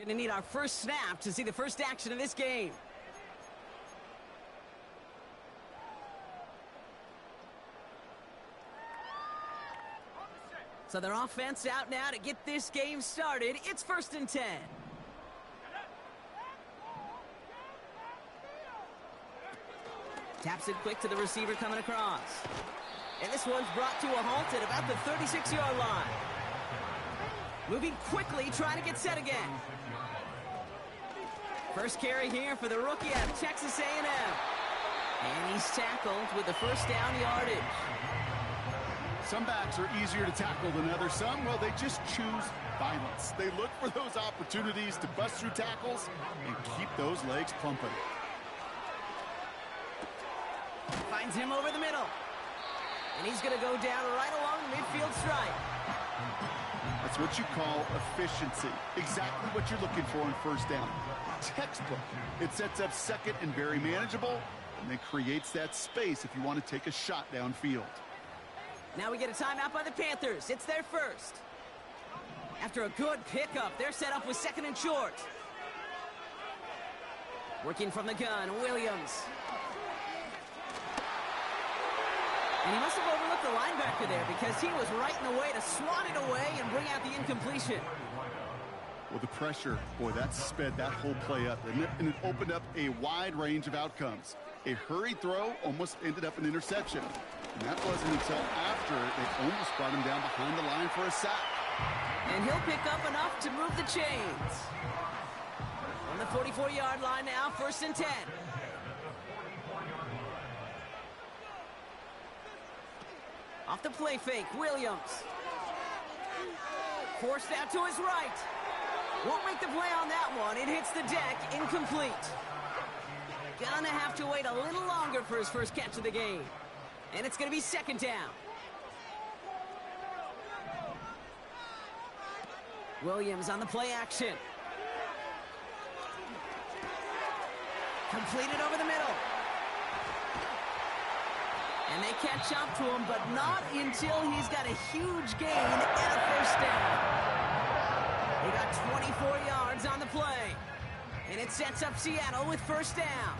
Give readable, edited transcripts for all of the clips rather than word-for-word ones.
going to need our first snap to see the first action of this game. So their offense out now to get this game started. It's 1st and 10. Taps it quick to the receiver coming across. And this one's brought to a halt at about the 36-yard line. Moving quickly, trying to get set again. First carry here for the rookie out of Texas A&M. And he's tackled with the first down yardage. Some backs are easier to tackle than others. Some, well, they just choose violence. They look for those opportunities to bust through tackles and keep those legs pumping. Finds him over the middle. And he's going to go down right along the midfield stripe. That's what you call efficiency. Exactly what you're looking for on first down. Textbook. It sets up second and very manageable, and then creates that space if you want to take a shot downfield. Now we get a timeout by the Panthers. It's their first. After a good pickup, they're set up with 2nd and short. Working from the gun, Williams. And he must have overlooked the linebacker there because he was right in the way to swat it away and bring out the incompletion. Well, the pressure, boy, that sped that whole play up, and it opened up a wide range of outcomes. A hurried throw almost ended up an interception. And that wasn't until after they almost brought him down behind the line for a sack. And he'll pick up enough to move the chains. On the 44-yard line now, 1st and 10. Off the play fake, Williams. Forced out to his right. Won't make the play on that one. It hits the deck, incomplete. Gonna have to wait a little longer for his first catch of the game. And it's going to be 2nd down. Williams on the play action. Completed over the middle. And they catch up to him, but not until he's got a huge gain and a first down. He got 24 yards on the play. And it sets up Seattle with first down.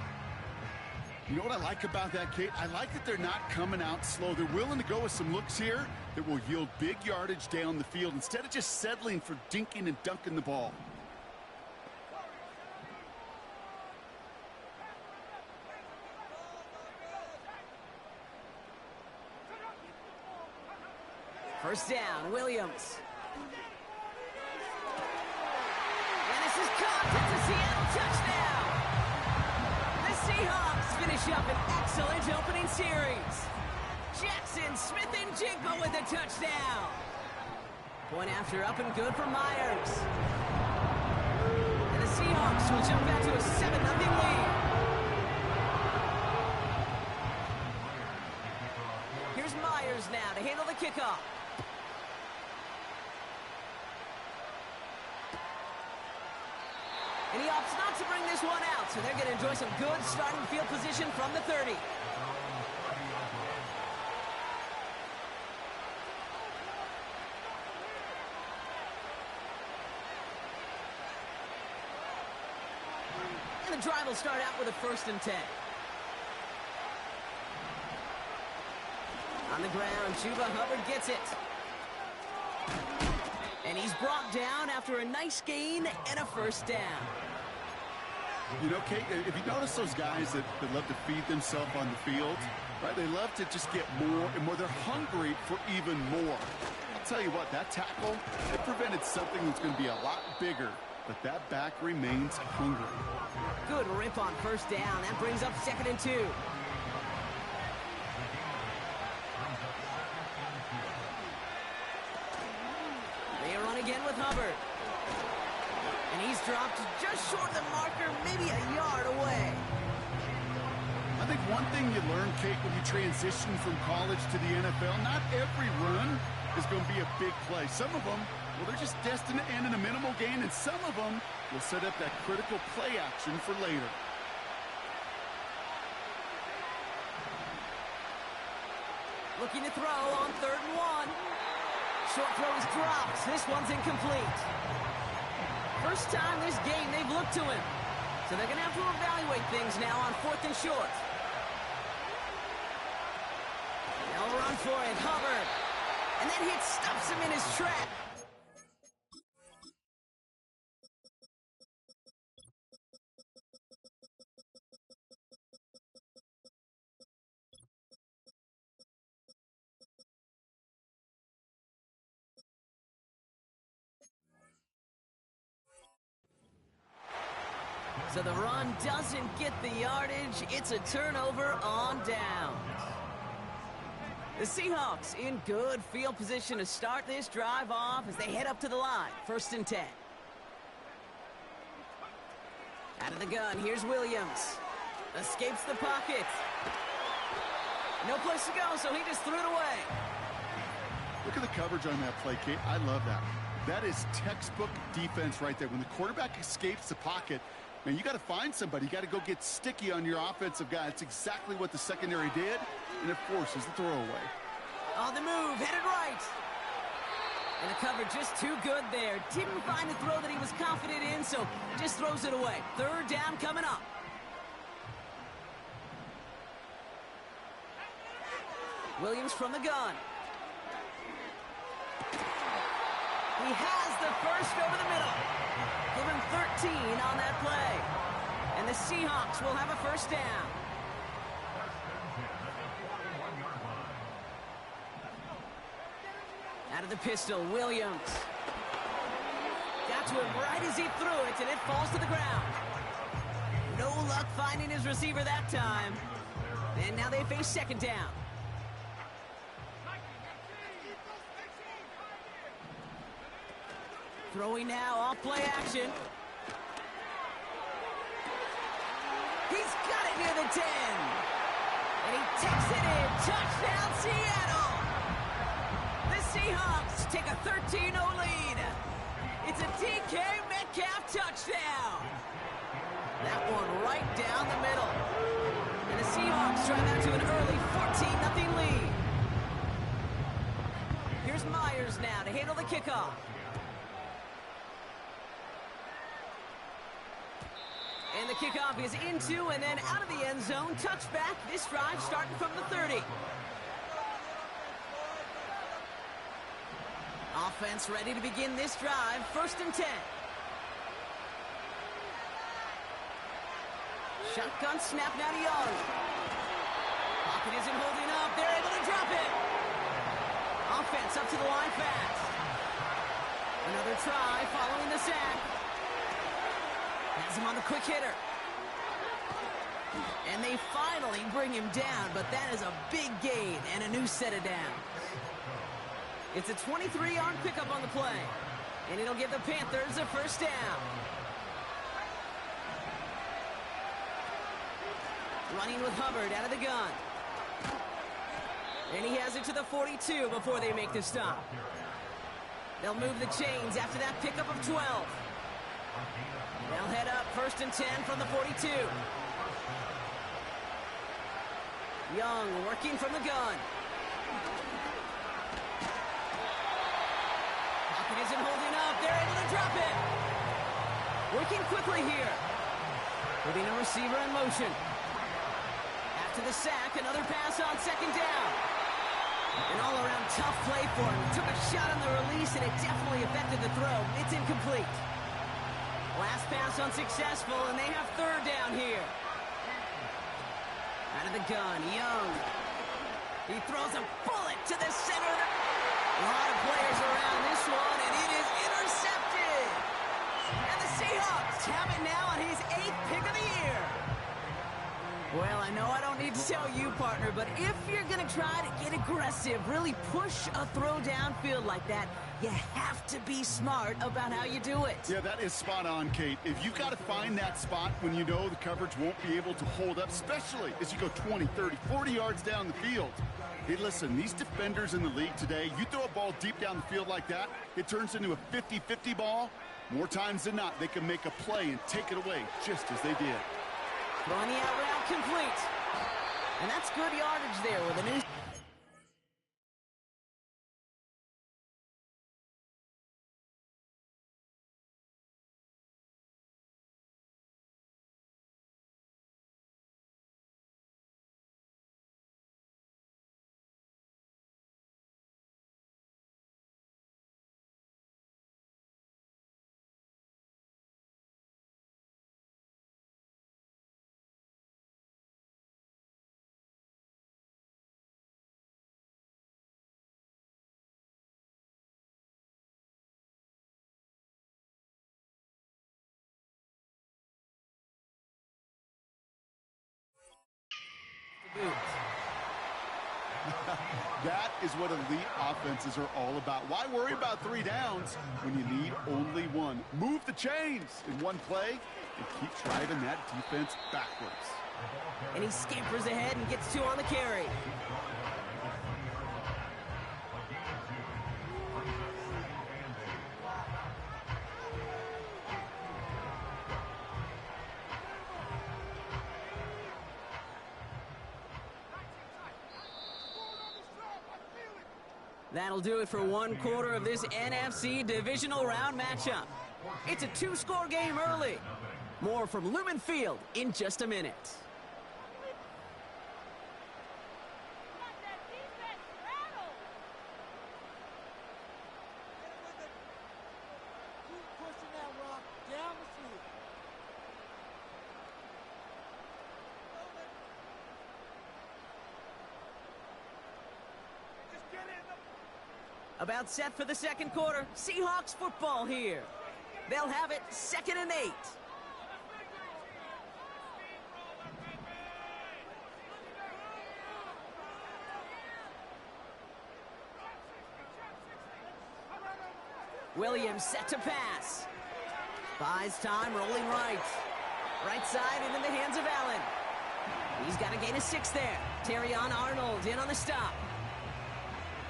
You know what I like about that, Kate? I like that they're not coming out slow. They're willing to go with some looks here that will yield big yardage down the field instead of just settling for dinking and dunking the ball. First down, Williams. And this is caught. It's a Seattle touchdown. The Seahawks finish up an excellent opening series. Jackson, Smith, and Gggg with a touchdown. Point after up and good for Myers. And the Seahawks will jump back to a 7-0 lead. Here's Myers now to handle the kickoff. And he opts not to bring this one out, so they're going to enjoy some good starting field position from the 30. And the drive will start out with a 1st and 10. On the ground, Chuba Hubbard gets it. And he's brought down after a nice gain and a first down. You know, Kate, if you notice those guys that love to feed themselves on the field, right? They love to just get more and more. They're hungry for even more. I'll tell you what, that tackle, it prevented something that's going to be a lot bigger, but that back remains hungry. Good rip on first down. That brings up 2nd and 2. They run again with Hubbard. And he's dropped just short of the marker, maybe a yard away. I think one thing you learn, Kate, when you transition from college to the NFL, not every run is going to be a big play. Some of them, well, they're just destined to end in a minimal gain, and some of them will set up that critical play action for later. Looking to throw on 3rd and 1. Short throw is dropped. This one's incomplete. First time this game they've looked to him. So they're going to have to evaluate things now on 4th and short. They'll run for it. Hubbard. And then he stuffs him in his trap. So the run doesn't get the yardage. It's a turnover on downs. The Seahawks in good field position to start this drive off as they head up to the line. 1st and 10. Out of the gun, here's Williams. Escapes the pocket. No place to go, so he just threw it away. Look at the coverage on that play, Kate. I love that. That is textbook defense right there. When the quarterback escapes the pocket, man, you got to find somebody. You got to go get sticky on your offensive guy. It's exactly what the secondary did, and it forces the throwaway. On the move, headed right. And the cover just too good there. Didn't find the throw that he was confident in, so just throws it away. 3rd down coming up. Williams from the gun. He has the first over the middle. Give him 13 on that play. And the Seahawks will have a 1st down. Out of the pistol, Williams. Got to him right as he threw it, and it falls to the ground. No luck finding his receiver that time. And now they face 2nd down. Throwing now, off play action. He's got it near the 10. And he takes it in. Touchdown, Seattle. The Seahawks take a 13-0 lead. It's a DK Metcalf touchdown. That one right down the middle. And the Seahawks drive out to an early 14-0 lead. Here's Myers now to handle the kickoff. And the kickoff is into and then out of the end zone. Touchback. This drive starting from the 30. Offense ready to begin this drive. 1st and 10. Shotgun snap now to Young. Pocket isn't holding up. They're able to drop it. Offense up to the line fast. Another try following the sack. Has him on the quick hitter. And they finally bring him down, but that is a big gain and a new set of downs. It's a 23-yard pickup on the play, and it'll give the Panthers a 1st down. Running with Hubbard out of the gun. And he has it to the 42 before they make the stop. They'll move the chains after that pickup of 12. They'll head up 1st and 10 from the 42. Young working from the gun. Pocket isn't holding up. They're able to drop it. Working quickly here. Putting a receiver in motion. After the sack, another pass on 2nd down. An all-around tough play for him. Took a shot on the release, and it definitely affected the throw. It's incomplete. Last pass unsuccessful, and they have 3rd down here. Out of the gun, Young. He throws a bullet to the center. A lot of players around this one, and it is intercepted. And the Seahawks have it now on his 8th pick of the year. Well, I know I don't need to tell you, partner, but if you're going to try to get aggressive, really push a throw downfield like that, you have to be smart about how you do it. Yeah, that is spot on, Kate. If you've got to find that spot when you know the coverage won't be able to hold up, especially as you go 20, 30, 40 yards down the field. Hey, listen, these defenders in the league today, you throw a ball deep down the field like that, it turns into a 50-50 ball. More times than not, they can make a play and take it away just as they did. Throwing the out route complete. And that's good yardage there with a new... That is what elite offenses are all about. Why worry about 3 downs when you need only 1? Move the chains in one play and keep driving that defense backwards. And he scampers ahead and gets 2 on the carry. That'll do it for 1 quarter of this NFC divisional round matchup. It's a 2-score game early. More from Lumen Field in just a minute. About set for the second quarter. Seahawks football here. They'll have it 2nd and 8. Williams set to pass. Buys time, rolling right. Right side and in the hands of Allen. He's got a gain of 6 there. Terrion Arnold in on the stop.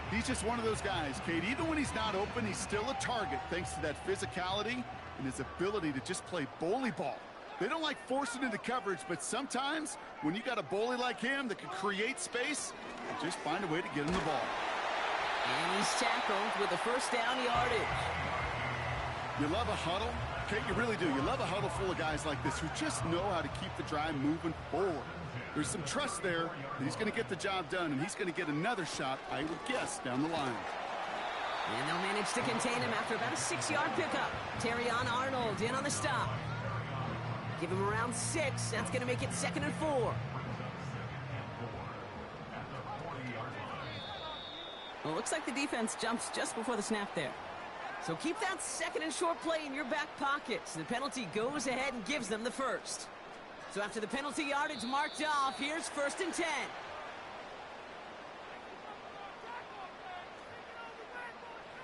He's just one of those guys, Kate. Even when he's not open, he's still a target thanks to that physicality and his ability to just play bully ball. They don't like forcing into coverage, but sometimes when you got a bully like him that can create space, you just find a way to get him the ball. And he's tackled with a 1st down yardage. You love a huddle? Kate, you really do. You love a huddle full of guys like this who just know how to keep the drive moving forward. There's some trust there that he's going to get the job done, and he's going to get another shot, I would guess, down the line. And they'll manage to contain him after about a 6-yard pickup. Terrion Arnold in on the stop. Give him around 6. That's going to make it 2nd and 4. Well, it looks like the defense jumps just before the snap there. So keep that 2nd and short play in your back pocket. So the penalty goes ahead and gives them the 1st. So after the penalty yardage marked off, here's 1st and 10.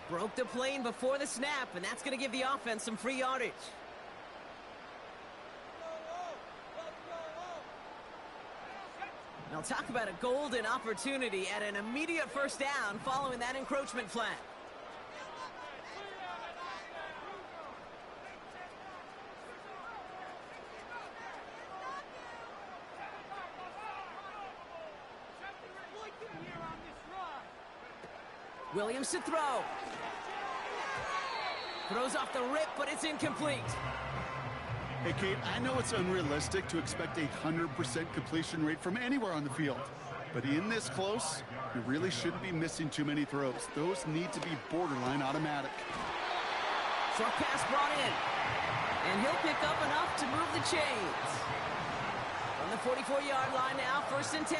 Broke the plane before the snap, and that's going to give the offense some free yardage. Now talk about a golden opportunity at an immediate 1st down following that encroachment flag. Williams to throw. Throws off the rip, but it's incomplete. Hey, Kate, I know it's unrealistic to expect a 100% completion rate from anywhere on the field. But in this close, you really shouldn't be missing too many throws. Those need to be borderline automatic. Short pass brought in. And he'll pick up enough to move the chains. From the 44-yard line now, 1st and 10.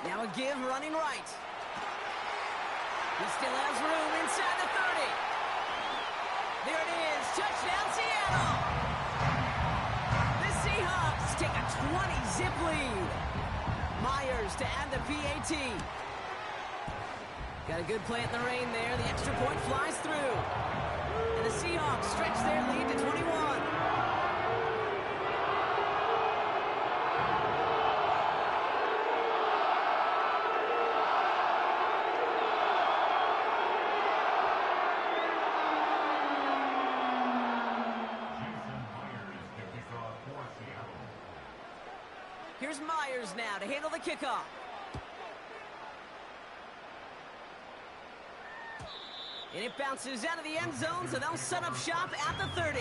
Now a give running right. He still has room inside the 30. There it is. Touchdown, Seattle. The Seahawks take a 20-zip lead. Myers to add the PAT. Got a good play in the rain there. The extra point flies through. And the Seahawks stretch their lead to 21. Here's Myers now to handle the kickoff. And it bounces out of the end zone, so they'll set up shop at the 30.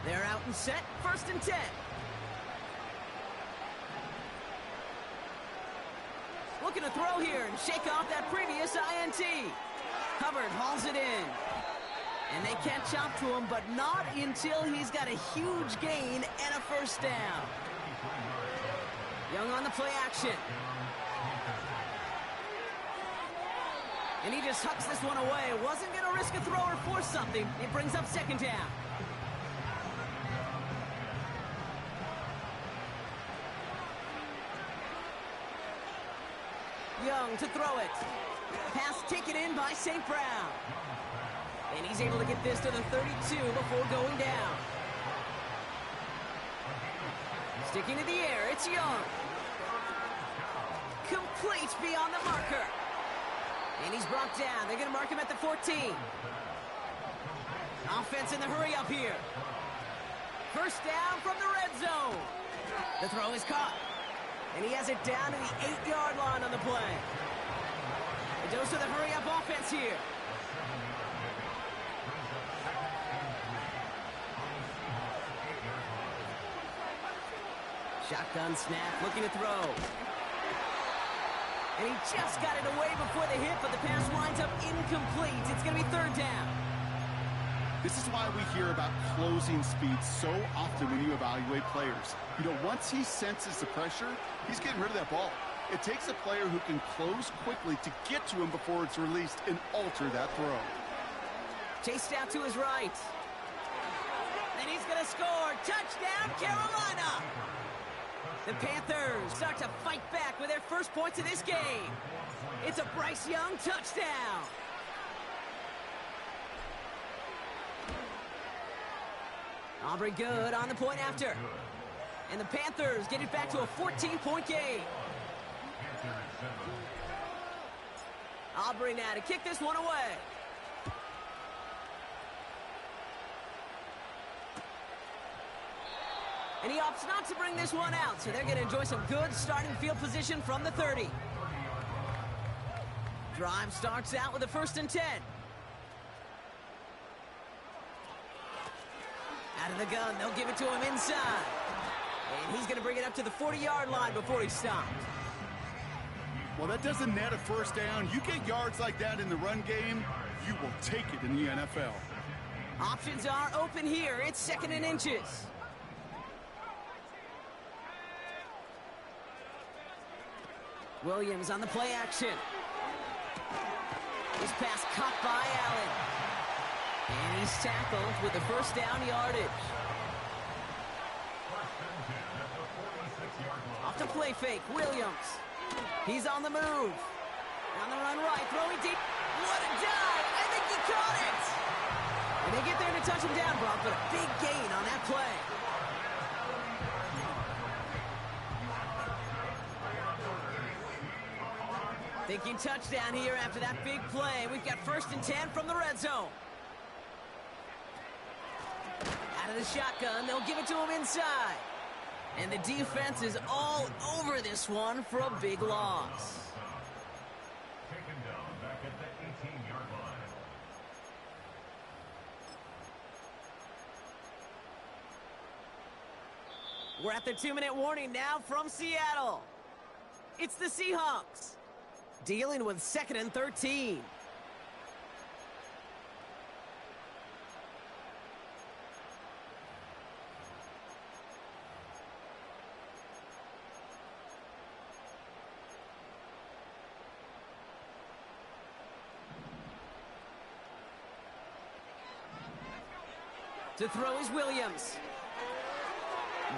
They're out and set, 1st and 10. Looking to throw here and shake off that previous INT. Hubbard hauls it in. And they can't chop to him, but not until he's got a huge gain and a 1st down. Young on the play action. And he just hucks this one away. Wasn't going to risk a throw or force something. It brings up second down. Young to throw it. Pass taken in by St. Brown. And he's able to get this to the 32 before going down. Sticking to the air, it's Young. Complete beyond the marker. And he's brought down. They're going to mark him at the 14. Offense in the hurry up here. First down from the red zone. The throw is caught. And he has it down to the 8-yard line on the play. It goes to the hurry up offense here. Shotgun snap, looking to throw. And he just got it away before the hit, but the pass winds up incomplete. It's going to be third down. This is why we hear about closing speed so often when you evaluate players. You know, once he senses the pressure, he's getting rid of that ball. It takes a player who can close quickly to get to him before it's released and alter that throw. Chased out to his right. And he's going to score. Touchdown, Carolina! The Panthers start to fight back with their first points of this game. It's a Bryce Young touchdown. Aubrey good on the point after. And the Panthers get it back to a 14-point game. Aubrey now to kick this one away. And he opts not to bring this one out, so they're going to enjoy some good starting field position from the 30. Drive starts out with a 1st and 10. Out of the gun, they'll give it to him inside. And he's going to bring it up to the 40-yard line before he stopped. Well, that doesn't net a first down. You get yards like that in the run game, you will take it in the NFL. Options are open here. It's 2nd and inches. Williams on the play action. This pass caught by Allen. And he's tackled with the first down yardage. Off to play fake, Williams. He's on the move. On the run right, throwing deep. What a dive! I think he caught it! And they get there to touch him down, Brock, but a big gain on that play. Thinking touchdown here after that big play. We've got 1st and 10 from the red zone. Out of the shotgun, they'll give it to him inside. And the defense is all over this one for a big loss. Taken down back at the 18-yard line. We're at the 2-minute warning now from Seattle. It's the Seahawks dealing with 2nd and 13. To throw is Williams.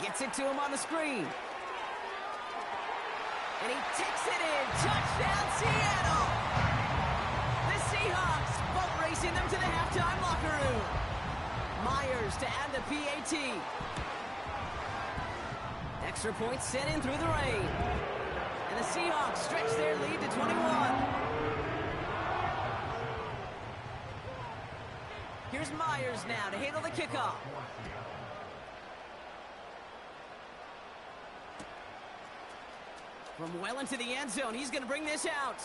Gets it to him on the screen. And he takes it in. Touchdown, Seattle! The Seahawks boat racing them to the halftime locker room. Myers to add the PAT. Extra points sent in through the rain. And the Seahawks stretch their lead to 21. Here's Myers now to handle the kickoff. From well into the end zone, he's going to bring this out.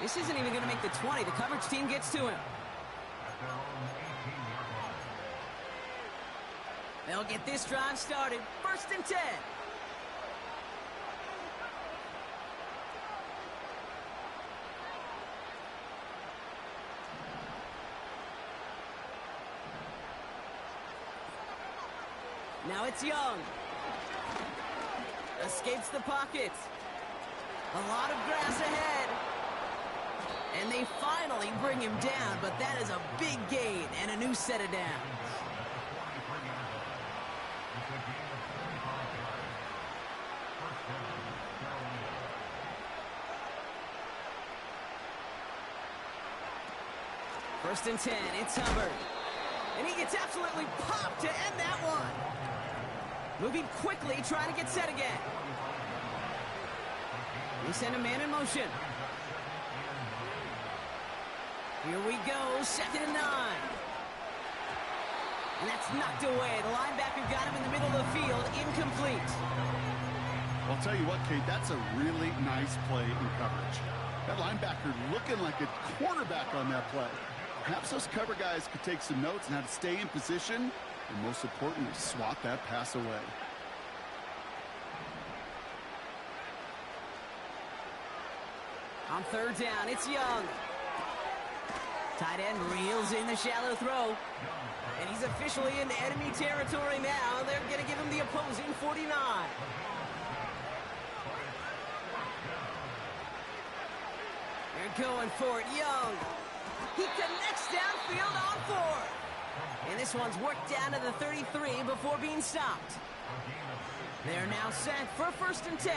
This isn't even going to make the 20. The coverage team gets to him. They'll get this drive started. 1st and 10. Now it's Young. Escapes the pocket. A lot of grass ahead. And they find finally bring him down, but that is a big gain and a new set of downs. First and 10, it's Hubbard. And he gets absolutely popped to end that one. Moving quickly, trying to get set again. They send a man in motion. Here we go, 2nd and 9. And that's knocked away. The linebacker got him in the middle of the field, incomplete. Well, I'll tell you what, Kate, that's a really nice play in coverage. That linebacker looking like a quarterback on that play. Perhaps those cover guys could take some notes on how to stay in position and, most importantly, swat that pass away. On 3rd down, it's Young. Tight end reels in the shallow throw. And he's officially in enemy territory now. They're going to give him the opposing 49. They're going for it. Young. He connects downfield on 4. And this one's worked down to the 33 before being stopped. They're now set for 1st and 10.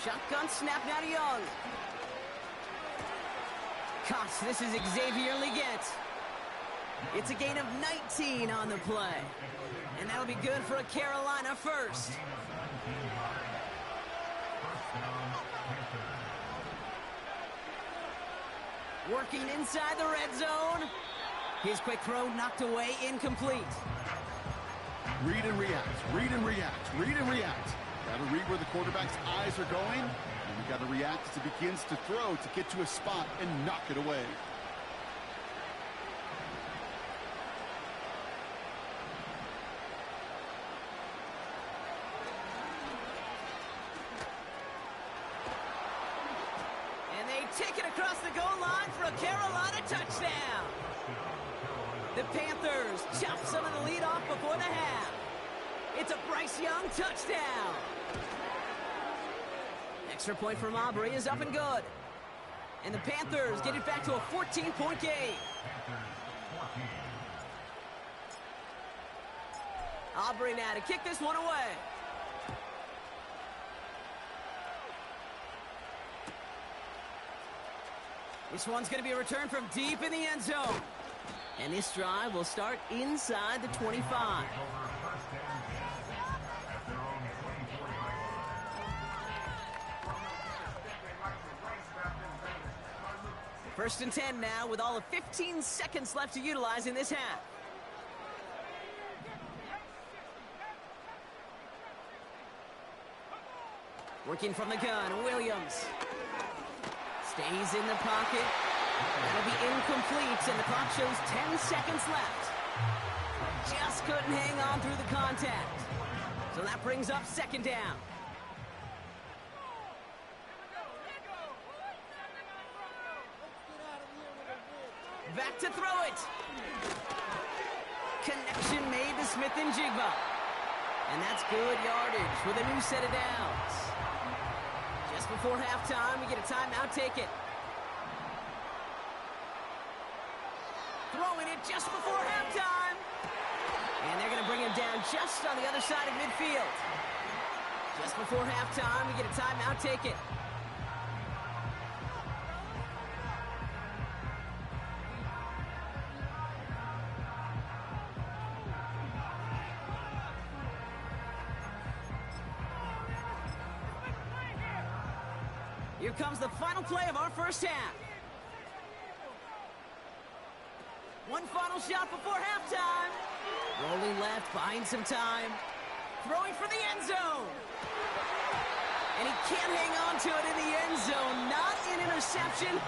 Shotgun snap now to Young. Cox, this is Xavier Leggett. It's a gain of 19 on the play. And that'll be good for a Carolina first. Working inside the red zone. His quick throw knocked away, incomplete. Read and react, read and react, read and react. Got to read where the quarterback's eyes are going, and you got to react as he begins to throw to get to a spot and knock it away. And they take it across the goal line for a Carolina touchdown. The Panthers chop some of the lead off before the half. It's a Bryce Young touchdown. Extra point from Aubrey is up and good. And the Panthers get it back to a 14-point game. Aubrey now to kick this one away. This one's going to be a return from deep in the end zone. And this drive will start inside the 25. First and 10 now with all of 15 seconds left to utilize in this half. Working from the gun, Williams. Stays in the pocket. That'll be incomplete, and the clock shows 10 seconds left. Just couldn't hang on through the contact. So that brings up 2nd down. Back to throw it. Connection made to Smith and Gggg. And that's good yardage with a new set of downs. Just before halftime, we get a timeout, take it. Throwing it just before halftime. And they're going to bring him down just on the other side of midfield. Just before halftime, we get a timeout, take it. Here comes the final play of our first half. One final shot before halftime. Rolling left, buying some time. Throwing for the end zone. And he can't hang on to it in the end zone. Not an interception,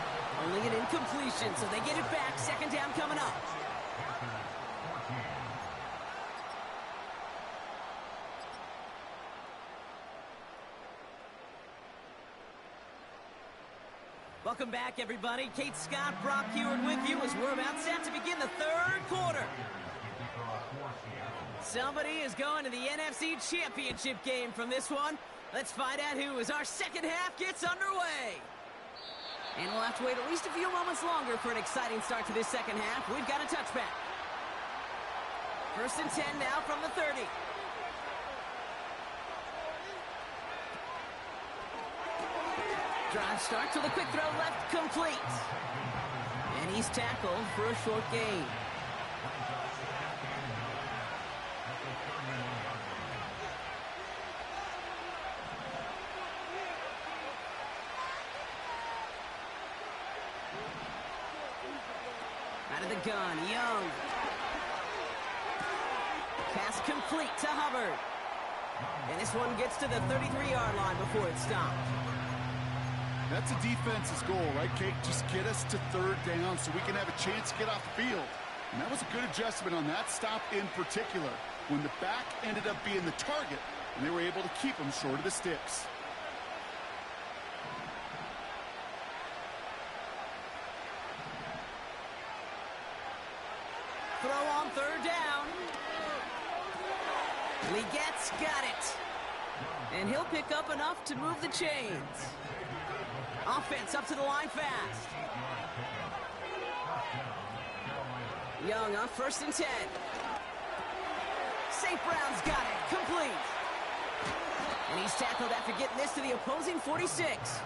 only an incompletion. So they get it back. 2nd down coming up. Welcome back, everybody. Kate Scott, Brock Heward with you as we're about set to begin the 3rd quarter. Somebody is going to the NFC Championship game from this one. Let's find out who as our second half gets underway. And we'll have to wait at least a few moments longer for an exciting start to this second half. We've got a touchback. 1st and 10 now from the 30. Drive start to the quick throw left, complete. And he's tackled for a short gain. Out of the gun, Young. Pass complete to Hubbard. And this one gets to the 33-yard line before it's stopped. That's a defense's goal, right, Kate? Just get us to 3rd down so we can have a chance to get off the field. And that was a good adjustment on that stop in particular, when the back ended up being the target, and they were able to keep him short of the sticks. Throw on 3rd down. Legette's got it. And he'll pick up enough to move the chains. Offense up to the line fast. Young on 1st and 10. St. Brown's got it. Complete. And he's tackled after getting this to the opposing 46.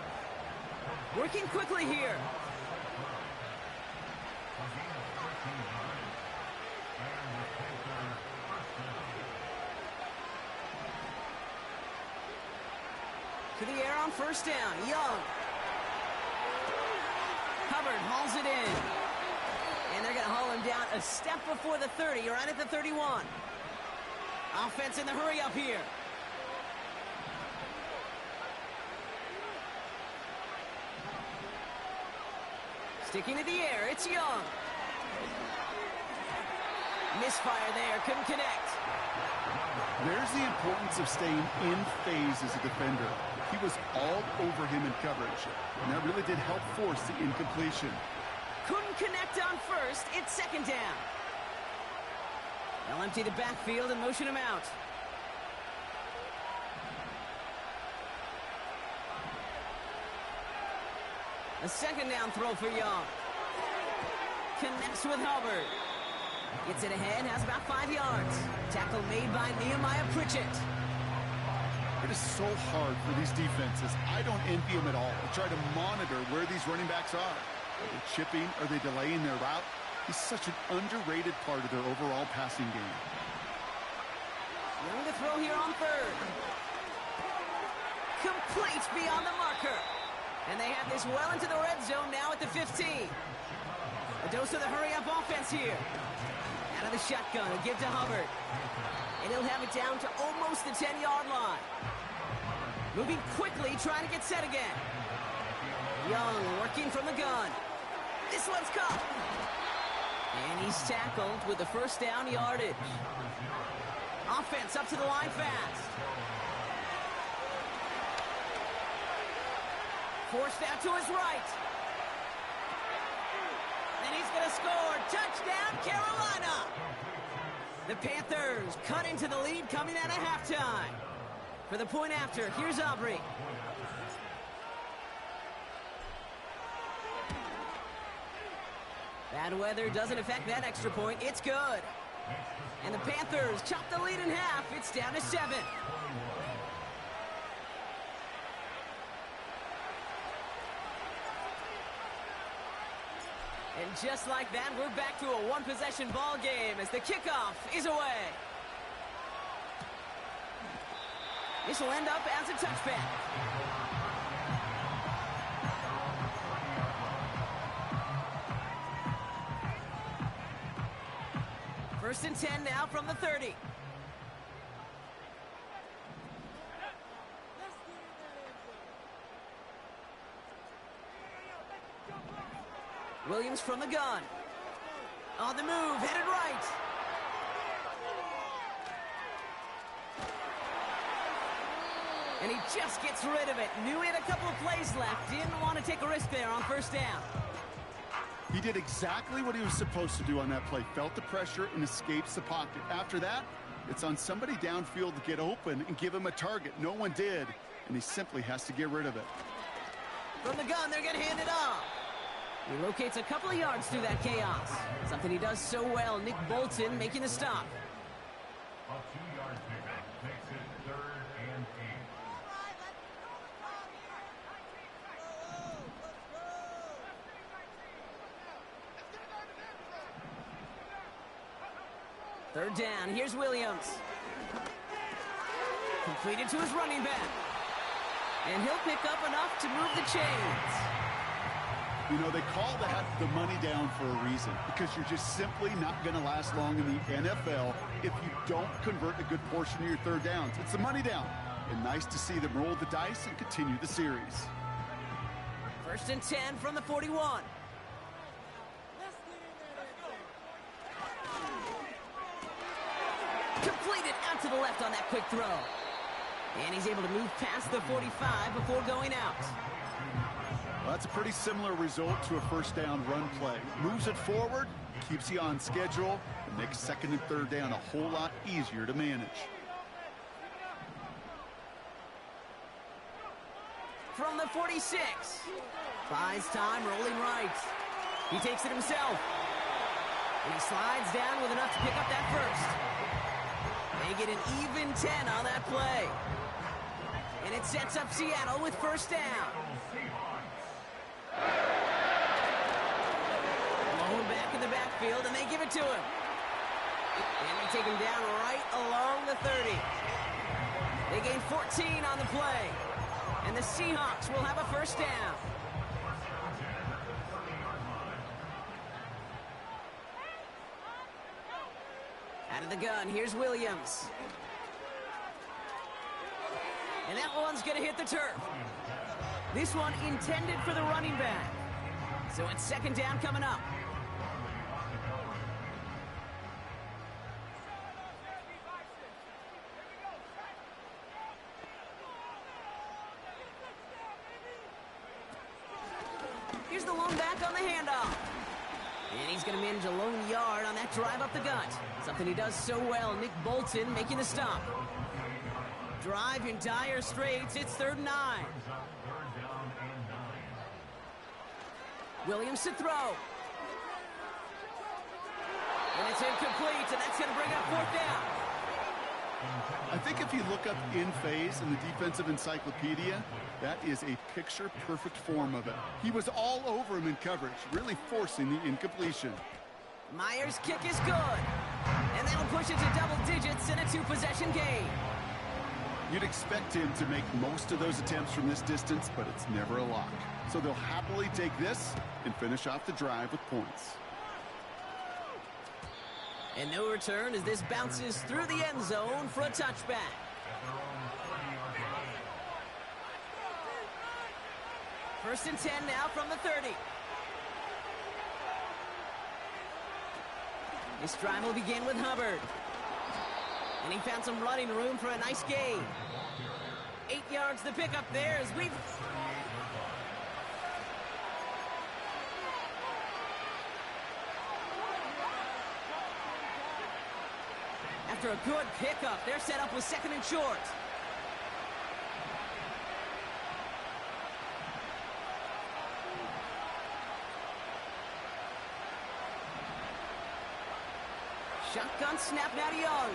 Working quickly here. To the air on 1st down. Young. Hubbard hauls it in. And they're going to haul him down a step before the 30, right at the 31. Offense in the hurry up here. Sticking to the air, it's Young. Misfire there, couldn't connect. There's the importance of staying in phase as a defender. He was all over him in coverage, and that really did help force the incompletion. Couldn't connect on 1st, it's 2nd down. They'll empty the backfield and motion him out. A 2nd down throw for Young. Connects with Hubbard. Gets it ahead, has about 5 yards. Tackle made by Nehemiah Pritchett. It is so hard for these defenses. I don't envy them at all. They try to monitor where these running backs are. Are they chipping? Are they delaying their route? He's such an underrated part of their overall passing game. Young to throw here on 3rd. Complete beyond the marker. And they have this well into the red zone now at the 15. A dose of the hurry-up offense here. Out of the shotgun, a give to Hubbard. And he'll have it down to almost the 10-yard line. Moving quickly, trying to get set again. Young working from the gun. This one's caught. And he's tackled with the 1st down yardage. Offense up to the line fast. Forced out to his right. And he's going to score. Touchdown, Carolina. The Panthers cut into the lead coming out of halftime. For the point after, here's Aubrey. Bad weather doesn't affect that extra point. It's good. And the Panthers chop the lead in half. It's down to 7. And just like that, we're back to a one-possession ball game as the kickoff is away. This will end up as a touchback. First and 10 now from the 30. Williams from the gun. On the move, headed right. And he just gets rid of it. Knew he had a couple of plays left. Didn't want to take a risk there on 1st down. He did exactly what he was supposed to do on that play. Felt the pressure and escapes the pocket. After that, it's on somebody downfield to get open and give him a target. No one did, and he simply has to get rid of it. From the gun, they're going to hand it off. He locates a couple of yards through that chaos. Something he does so well. Nick Bolton making the stop. A 2-yard pickup makes it 3rd and 8. Third down. Here's Williams. Completed to his running back. And he'll pick up enough to move the chains. You know, they call that the money down for a reason, because you're just simply not going to last long in the NFL if you don't convert a good portion of your third downs. It's the money down. And nice to see them roll the dice and continue the series. 1st and 10 from the 41. Completed out to the left on that quick throw. And he's able to move past the 45 before going out. Well, that's a pretty similar result to a first down run play. Moves it forward, keeps you on schedule, and makes 2nd and 3rd down a whole lot easier to manage. From the 46. Buys time, rolling right. He takes it himself. And he slides down with enough to pick up that first. They get an even 10 on that play. And it sets up Seattle with 1st down. Blown back in the backfield, and they give it to him. And they take him down right along the 30. They gain 14 on the play. And the Seahawks will have a 1st down. Out of the gun, here's Williams. And that one's going to hit the turf. This one intended for the running back. So it's 2nd down coming up. Here's the lone back on the handoff. And he's going to manage a lone yard on that drive up the gut. Something he does so well. Nick Bolton making the stop. Drive in dire straits. It's 3rd and 9. Williams to throw. And it's incomplete, and that's going to bring up 4th down. I think if you look up in phase in the defensive encyclopedia, that is a picture-perfect form of it. He was all over him in coverage, really forcing the incompletion. Myers' kick is good. And that'll push it to double digits in a 2-possession game. You'd expect him to make most of those attempts from this distance, but it's never a lock. So they'll happily take this and finish off the drive with points. And no return as this bounces through the end zone for a touchback. First and 10 now from the 30. This drive will begin with Hubbard. And he found some running room for a nice gain. 8 yards to pick up there as we've... After a good pickup, they're set up with 2nd and short. Shotgun snap now to Young.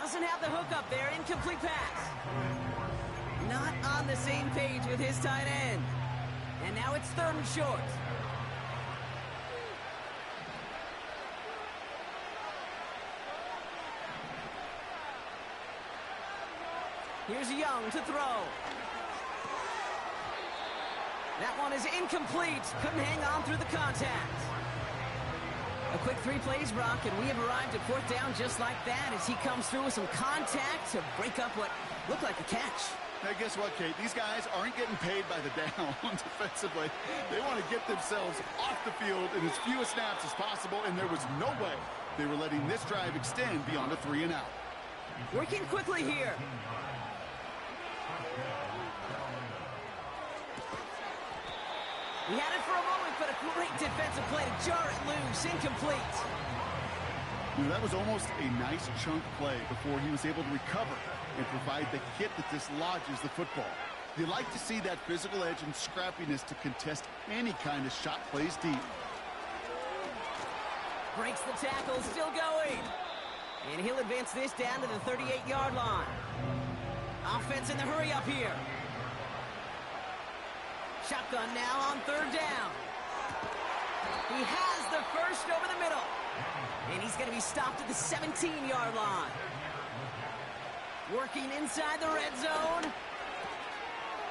Doesn't have the hook up there. Incomplete pass. Not on the same page with his tight end. And now it's 3rd and short. Here's Young to throw. That one is incomplete. Couldn't hang on through the contact. A quick 3 plays, Brock, and we have arrived at 4th down just like that as he comes through with some contact to break up what looked like a catch. Now, guess what, Kate? These guys aren't getting paid by the down defensively. They want to get themselves off the field in as few snaps as possible, and there was no way they were letting this drive extend beyond a 3 and out. Working quickly here. He had it for a moment, but a great defensive play to jar it loose. Incomplete. You know, that was almost a nice chunk play before he was able to recover and provide the hit that dislodges the football. You like to see that physical edge and scrappiness to contest any kind of shot plays deep. Breaks the tackle, still going. And he'll advance this down to the 38-yard line. Offense in the hurry up here. Shotgun now on third down. He has the first over the middle. And he's going to be stopped at the 17-yard line. Working inside the red zone.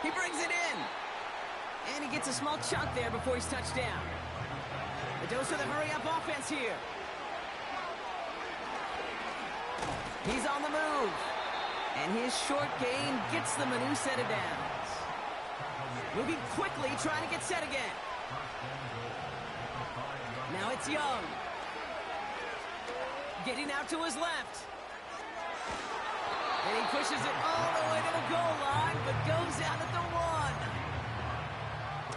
He brings it in. And he gets a small chunk there before he's touched down. The dose of the hurry-up offense here. He's on the move. And his short gain gets them a new set of downs. Moving quickly, trying to get set again. Now it's Young. Getting out to his left. And he pushes it all the way to the goal line, but goes out at the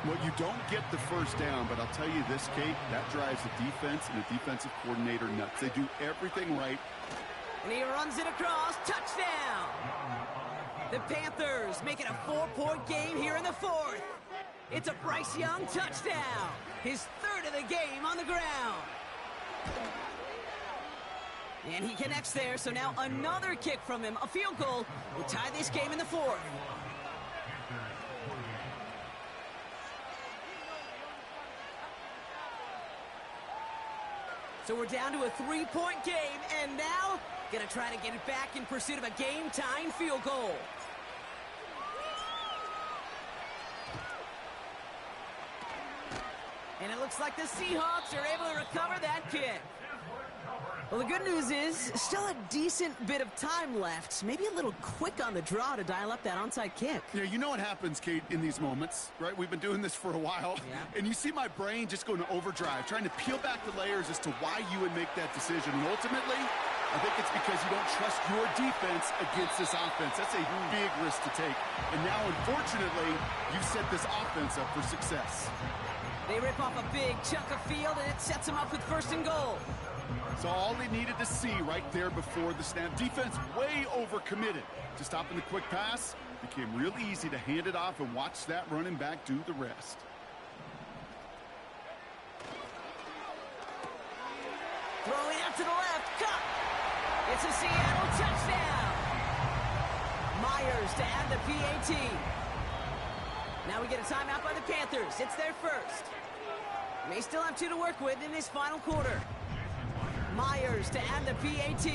1. Well, you don't get the first down, but I'll tell you this, Kate, that drives the defense and the defensive coordinator nuts. They do everything right. And he runs it across. Touchdown! The Panthers make it a 4-point game here in the 4th. It's a Bryce Young touchdown. His 3rd of the game on the ground. And he connects there, so now another kick from him. A field goal will tie this game in the 4th. So we're down to a 3-point game, and now gonna try to get it back in pursuit of a game-tying field goal. And it looks like the Seahawks are able to recover that kick. Well, the good news is, still a decent bit of time left. Maybe a little quick on the draw to dial up that onside kick. Yeah, you know what happens, Kate, in these moments, right? We've been doing this for a while. Yeah. And you see my brain just going to overdrive, trying to peel back the layers as to why you would make that decision. And ultimately, I think it's because you don't trust your defense against this offense. That's a big risk to take. And now, unfortunately, you've set this offense up for success. They rip off a big chunk of field, and it sets them up with 1st and goal. So all they needed to see right there before the snap. Defense way overcommitted to stopping the quick pass. Became really easy to hand it off and watch that running back do the rest. Throwing out to the left. Cut. It's a Seattle touchdown. Myers to add the PAT. Now we get a timeout by the Panthers. It's their first. May still have 2 to work with in this final quarter. Myers to add the PAT.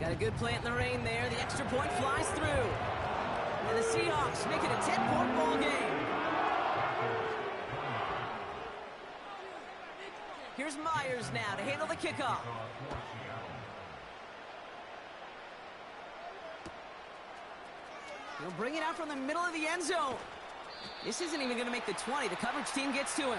Got a good play in the rain there. The extra point flies through. And the Seahawks make it a 10-point ball game. Here's Myers now to handle the kickoff. He'll bring it out from the middle of the end zone. This isn't even going to make the 20. The coverage team gets to him.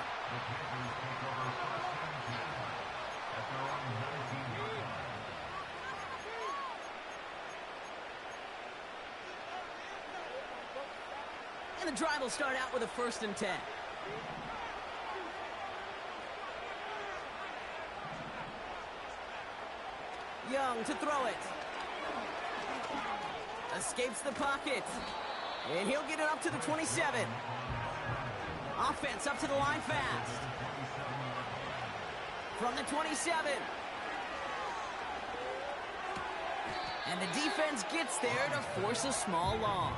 And the drive will start out with a 1st and 10. Young to throw it. Escapes the pocket. And he'll get it up to the 27. Offense up to the line fast. From the 27. And the defense gets there to force a small loss.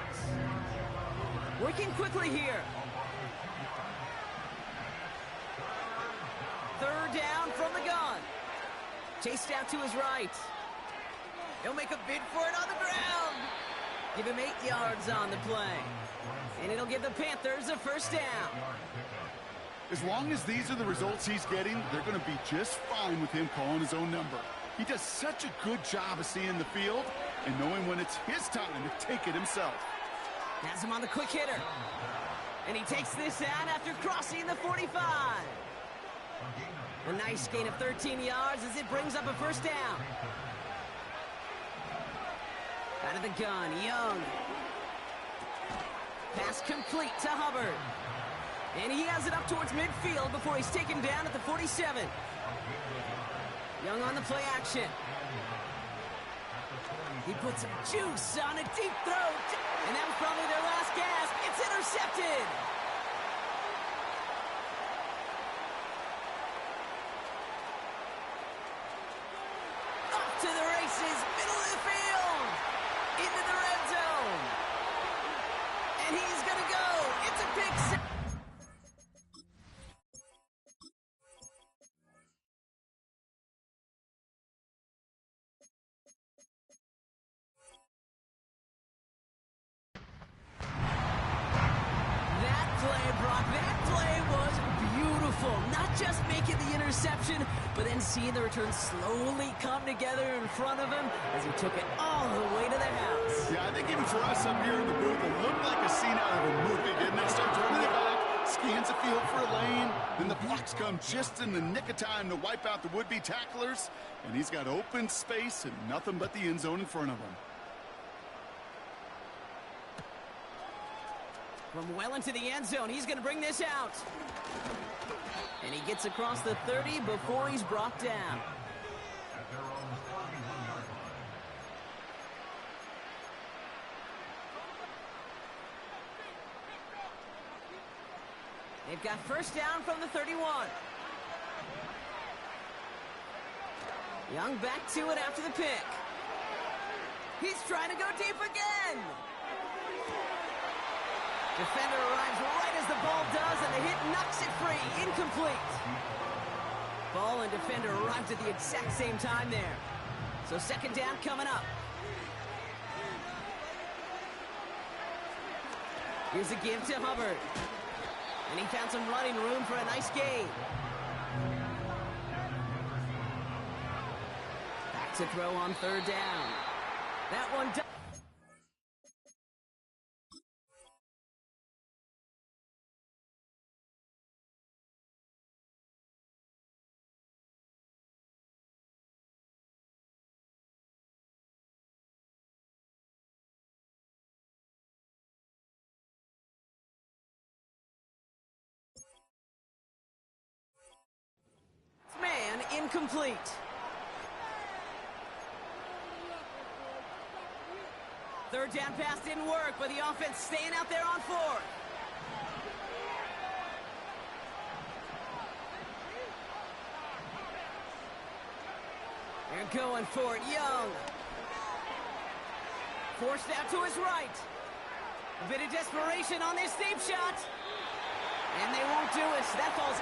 Working quickly here. 3rd down from the gun. Chased out to his right. He'll make a bid for it on the ground. Give him 8 yards on the play. And it'll give the Panthers a 1st down. As long as these are the results he's getting, they're going to be just fine with him calling his own number. He does such a good job of seeing the field and knowing when it's his time to take it himself. Has him on the quick hitter. And he takes this out after crossing the 45. A nice gain of 13 yards as it brings up a 1st down. Out of the gun, Young. Pass complete to Hubbard. And he has it up towards midfield before he's taken down at the 47. Young on the play action. He puts some juice on a deep throat. And that was probably their last gasp. It's intercepted. Off to the races, middle of the field. Into the red zone. And he's going to go. It's a big sack. That play was beautiful. Not just making the interception, but then seeing the return slowly come together in front of him as he took it all the way to the house. Yeah, I think even for us up here in the booth, it looked like a scene out of a movie, didn't it? Starts running it back, scans the field for a lane, then the blocks come just in the nick of time to wipe out the would-be tacklers, and he's got open space and nothing but the end zone in front of him. From well into the end zone, he's going to bring this out. And he gets across the 30 before he's brought down. At their own 41-yard line. They've got first down from the 31. Young back to it after the pick. He's trying to go deep again. Defender arrives right as the ball does, and the hit knocks it free. Incomplete. Ball and defender arrived at the exact same time there. So second down coming up. Here's a give to Hubbard. And he found some running room for a nice gain. Back to throw on third down. That one does. Man, incomplete. Third down pass didn't work, but the offense staying out there on fourth. They're going for it, Young. Forced out to his right. A bit of desperation on this deep shot. And they won't do it. That falls.